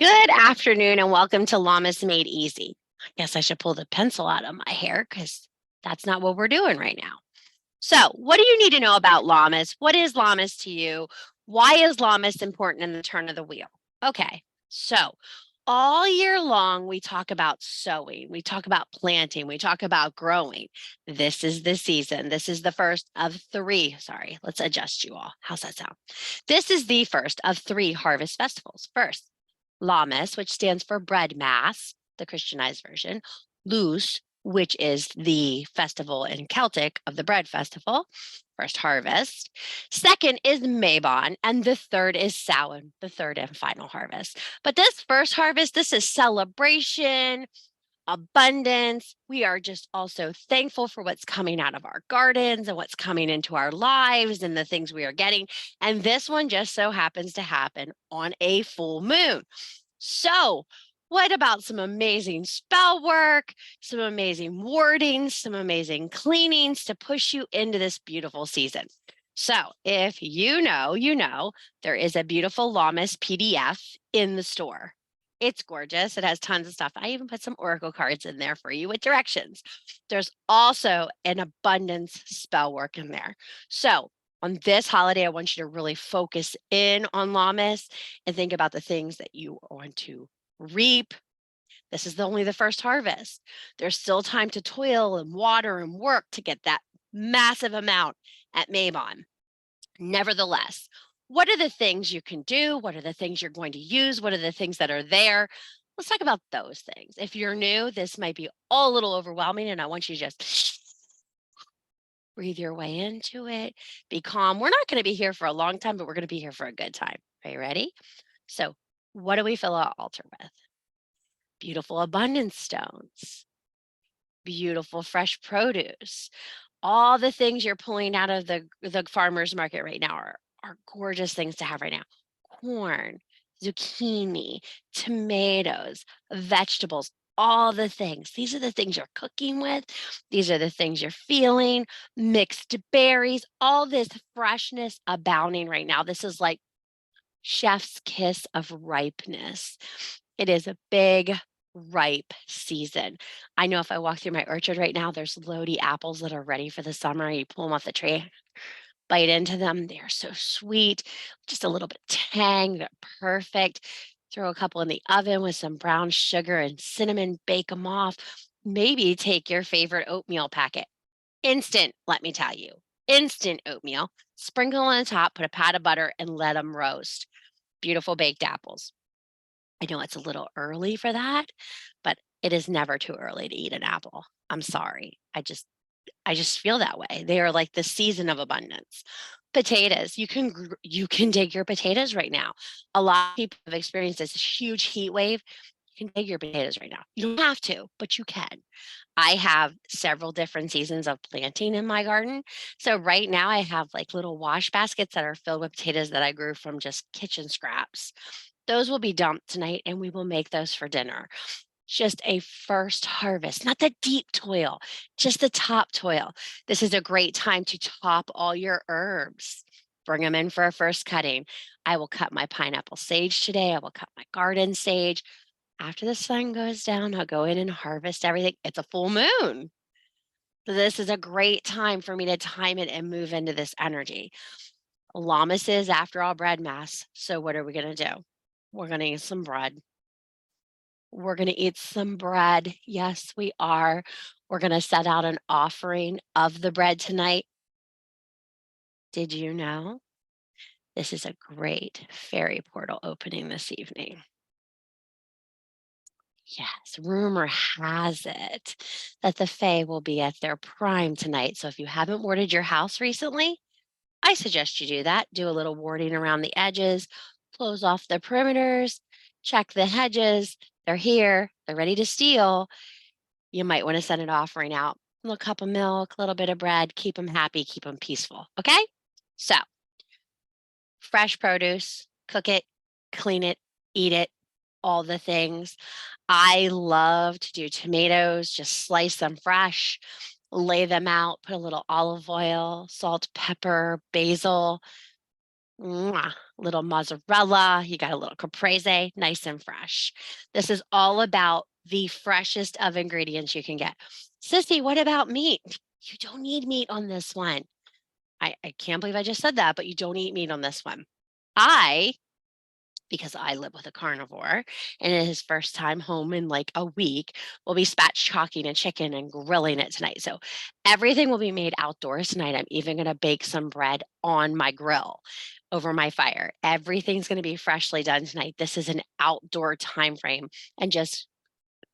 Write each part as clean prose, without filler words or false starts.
Good afternoon and welcome to Lammas Made Easy. I guess I should pull the pencil out of my hair because that's not what we're doing right now. So, what do you need to know about llamas? What is llamas to you? Why is llamas important in the turn of the wheel? Okay, so all year long, we talk about sowing, we talk about planting, we talk about growing. This is the season. This is the first of three. Sorry, let's adjust you all. How's that sound? This is the first of three harvest festivals. First, Lammas, which stands for bread mass, the Christianized version, Lus, which is the festival in Celtic of the bread festival, first harvest. Second is Mabon, and the third is Samhain, the third and final harvest. But this first harvest, this is celebration, abundance. We are just also thankful for what's coming out of our gardens and what's coming into our lives and the things we are getting. And this one just so happens to happen on a full moon. So, what about some amazing spell work, some amazing wording, some amazing cleanings to push you into this beautiful season? So, if you know, there is a beautiful Lammas PDF in the store. It's gorgeous. It has tons of stuff. I even put some oracle cards in there for you with directions. There's also an abundance spell work in there. So, on this holiday, I want you to really focus in on Lammas and think about the things that you want to reap. This is only the first harvest. There's still time to toil and water and work to get that massive amount at Mabon. Nevertheless, what are the things you can do? What are the things you're going to use? What are the things that are there? Let's talk about those things. If you're new, this might be all a little overwhelming, and I want you to just breathe your way into it. Be calm. We're not going to be here for a long time, but we're going to be here for a good time. Are you ready? So, what do we fill our altar with? Beautiful abundance stones, beautiful fresh produce. All the things you're pulling out of the farmer's market right now are gorgeous things to have right now. Corn, zucchini, tomatoes, vegetables, all the things. These are the things you're cooking with. These are the things you're feeling. Mixed berries, all this freshness abounding right now. This is like chef's kiss of ripeness. It is a big, ripe season. I know if I walk through my orchard right now, there's Lodi apples that are ready for the summer. You pull them off the tree, bite into them. They are so sweet, just a little bit tang. They're perfect. Throw a couple in the oven with some brown sugar and cinnamon, bake them off. Maybe take your favorite oatmeal packet. Instant, let me tell you. Instant oatmeal. Sprinkle on the top, put a pat of butter, and let them roast. Beautiful baked apples. I know it's a little early for that, but it is never too early to eat an apple. I'm sorry. I just feel that way. They are like the season of abundance. Potatoes, you can dig your potatoes right now. A lot of people have experienced this huge heat wave. You can dig your potatoes right now. You don't have to, but you can. I have several different seasons of planting in my garden. So right now I have like little wash baskets that are filled with potatoes that I grew from just kitchen scraps. Those will be dumped tonight and we will make those for dinner. Just a first harvest, not the deep toil, just the top toil. This is a great time to top all your herbs. Bring them in for a first cutting. I will cut my pineapple sage today. I will cut my garden sage. After the sun goes down, I'll go in and harvest everything. It's a full moon. So this is a great time for me to time it and move into this energy. Lammas is, after all, bread mass. So what are we going to do? We're going to eat some bread. We're going to eat some bread. Yes, we are. We're going to set out an offering of the bread tonight. Did you know? This is a great fairy portal opening this evening. Yes, rumor has it that the Fae will be at their prime tonight. So if you haven't warded your house recently, I suggest you do that. Do a little warding around the edges, close off the perimeters, check the hedges. They're here, they're ready to steal. You might want to send an offering out. A little cup of milk, a little bit of bread, keep them happy, keep them peaceful. Okay? So, fresh produce, cook it, clean it, eat it, all the things. I love to do tomatoes, just slice them fresh, lay them out, put a little olive oil, salt, pepper, basil, Mwah. Little mozzarella, you got a little caprese, nice and fresh. This is all about the freshest of ingredients you can get. Sissy, what about meat? You don't need meat on this one. I can't believe I just said that, but you don't eat meat on this one. I because I live with a carnivore and it is his first time home in like a week, we'll be spatchcocking a chicken and grilling it tonight. So everything will be made outdoors tonight. I'm even going to bake some bread on my grill over my fire. Everything's going to be freshly done tonight. This is an outdoor time frame and just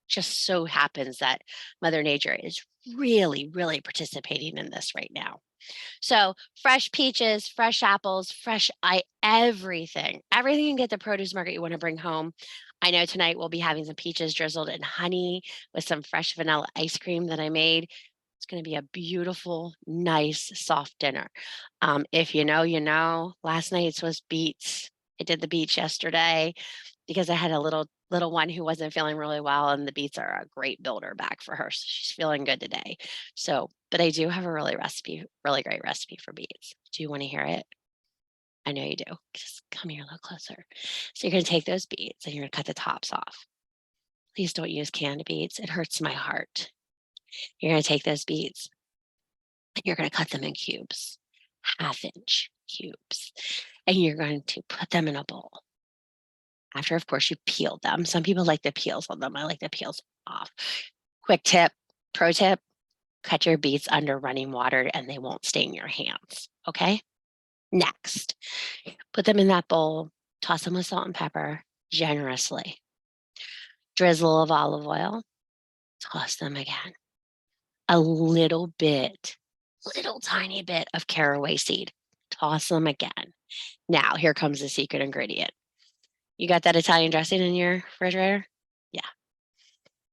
so happens that Mother Nature is really participating in this right now. So fresh peaches, fresh apples, everything. Everything you can get at the produce market you want to bring home. I know tonight we'll be having some peaches drizzled in honey with some fresh vanilla ice cream that I made. It's going to be a beautiful, nice, soft dinner. If you know, you know. Last night's was beets. I did the beets yesterday because I had a little one who wasn't feeling really well, and the beets are a great builder back for her. So she's feeling good today. So, but I do have a really great recipe for beets. Do you want to hear it? I know you do. Just come here a little closer. So you're going to take those beets and you're going to cut the tops off. Please don't use canned beets. It hurts my heart. You're going to take those beets and you're going to cut them in cubes, 1/2 inch cubes, and you're going to put them in a bowl. After, of course, you peeled them. Some people like the peels on them. I like the peels off. Quick tip, pro tip, cut your beets under running water and they won't stain your hands. Okay. Next, put them in that bowl, toss them with salt and pepper generously. Drizzle of olive oil, toss them again. A little tiny bit of caraway seed, toss them again. Now, here comes the secret ingredient. You got that Italian dressing in your refrigerator? Yeah.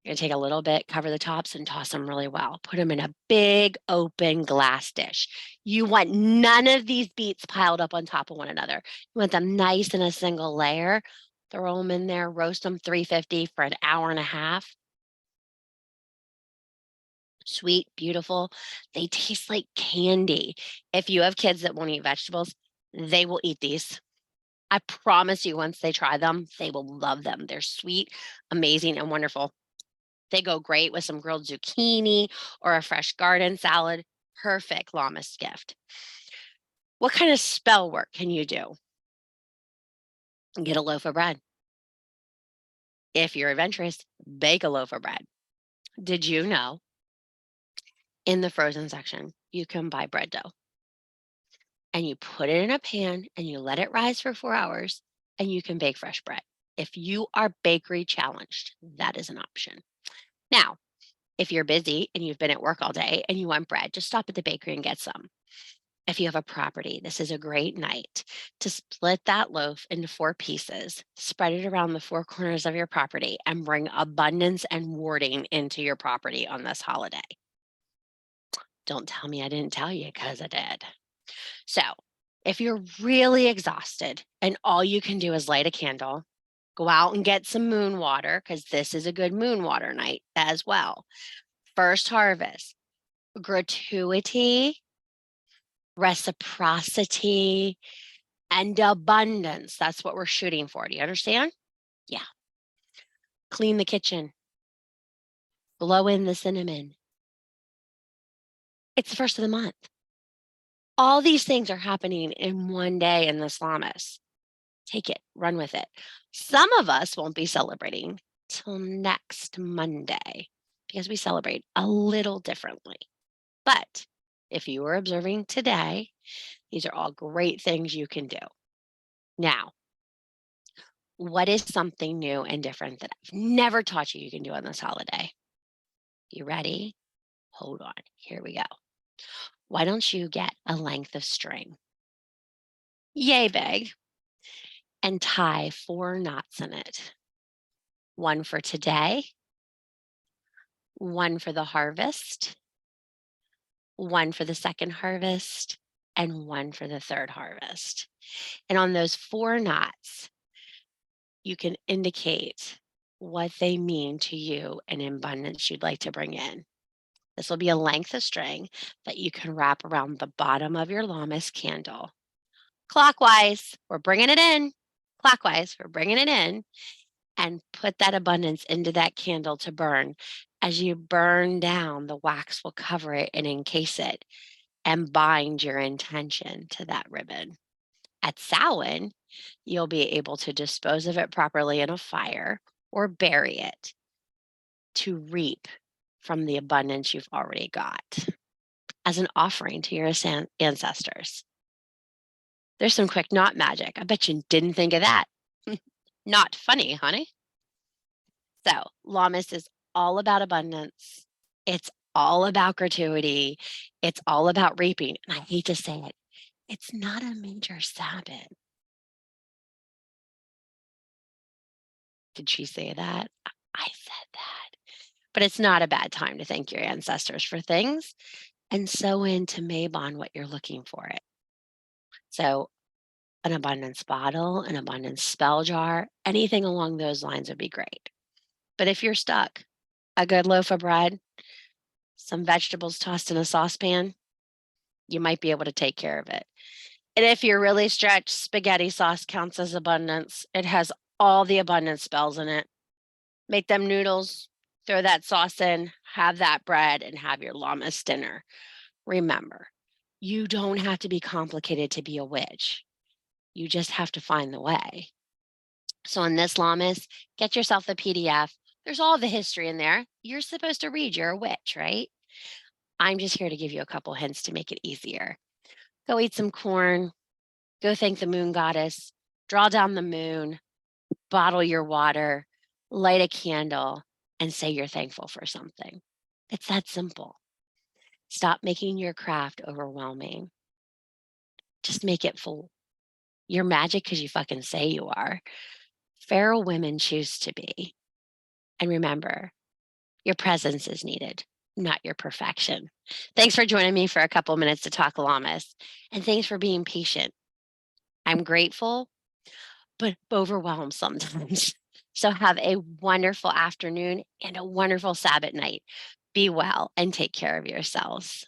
You're gonna take a little bit, cover the tops, and toss them really well. Put them in a big open glass dish. You want none of these beets piled up on top of one another. You want them nice in a single layer. Throw them in there, roast them 350 for an hour and a half. Sweet, beautiful. They taste like candy. If you have kids that won't eat vegetables, they will eat these. I promise you, once they try them, they will love them. They're sweet, amazing, and wonderful. They go great with some grilled zucchini or a fresh garden salad. Perfect Lammas gift. What kind of spell work can you do? Get a loaf of bread. If you're adventurous, bake a loaf of bread. Did you know in the frozen section, you can buy bread dough and you put it in a pan and you let it rise for 4 hours and you can bake fresh bread. If you are bakery challenged, that is an option. Now, if you're busy and you've been at work all day and you want bread, just stop at the bakery and get some. If you have a property, this is a great night to split that loaf into 4 pieces, spread it around the 4 corners of your property, and bring abundance and warding into your property on this holiday. Don't tell me I didn't tell you because I did. So, if you're really exhausted and all you can do is light a candle, go out and get some moon water because this is a good moon water night as well. First harvest, gratuity, reciprocity, and abundance. That's what we're shooting for. Do you understand? Yeah. Clean the kitchen, blow in the cinnamon. It's the first of the month. All these things are happening in one day in this Lammas. Take it, run with it. Some of us won't be celebrating till next Monday because we celebrate a little differently. But if you are observing today, these are all great things you can do. Now, what is something new and different that I've never taught you can do on this holiday? You ready? Hold on. Here we go. Why don't you get a length of string, yay big, and tie 4 knots in it? One for today, one for the harvest, one for the second harvest, and one for the third harvest. And on those 4 knots, you can indicate what they mean to you and abundance you'd like to bring in. This will be a length of string that you can wrap around the bottom of your Lammas candle Clockwise, we're bringing it in. Clockwise, we're bringing it in. And put that abundance into that candle to burn. As you burn down, the wax will cover it and encase it and bind your intention to that ribbon. At Samhain, you'll be able to dispose of it properly in a fire or bury it to reap from the abundance you've already got as an offering to your ancestors. There's some quick knot magic. I bet you didn't think of that. Not funny, honey. So, Lammas is all about abundance. It's all about gratuity. It's all about reaping. And I hate to say it, it's not a major Sabbath. Did she say that? I said that. But it's not a bad time to thank your ancestors for things and sow into Mabon what you're looking for it. So, an abundance bottle, an abundance spell jar, anything along those lines would be great. But if you're stuck, a good loaf of bread, some vegetables tossed in a saucepan, you might be able to take care of it. And if you're really stretched, spaghetti sauce counts as abundance. It has all the abundance spells in it. Make them noodles, throw that sauce in, have that bread, and have your Lammas dinner. Remember, you don't have to be complicated to be a witch. You just have to find the way. So in this Lammas, get yourself the PDF. There's all the history in there. You're supposed to read. You're a witch, right? I'm just here to give you a couple hints to make it easier. Go eat some corn. Go thank the moon goddess. Draw down the moon. Bottle your water. Light a candle and say you're thankful for something. It's that simple. Stop making your craft overwhelming. Just make it full. You're magic because you fucking say you are. Feral women choose to be. And remember, your presence is needed, not your perfection. Thanks for joining me for a couple minutes to talk Lammas. And thanks for being patient. I'm grateful, but overwhelmed sometimes. So have a wonderful afternoon and a wonderful Sabbath night. Be well and take care of yourselves.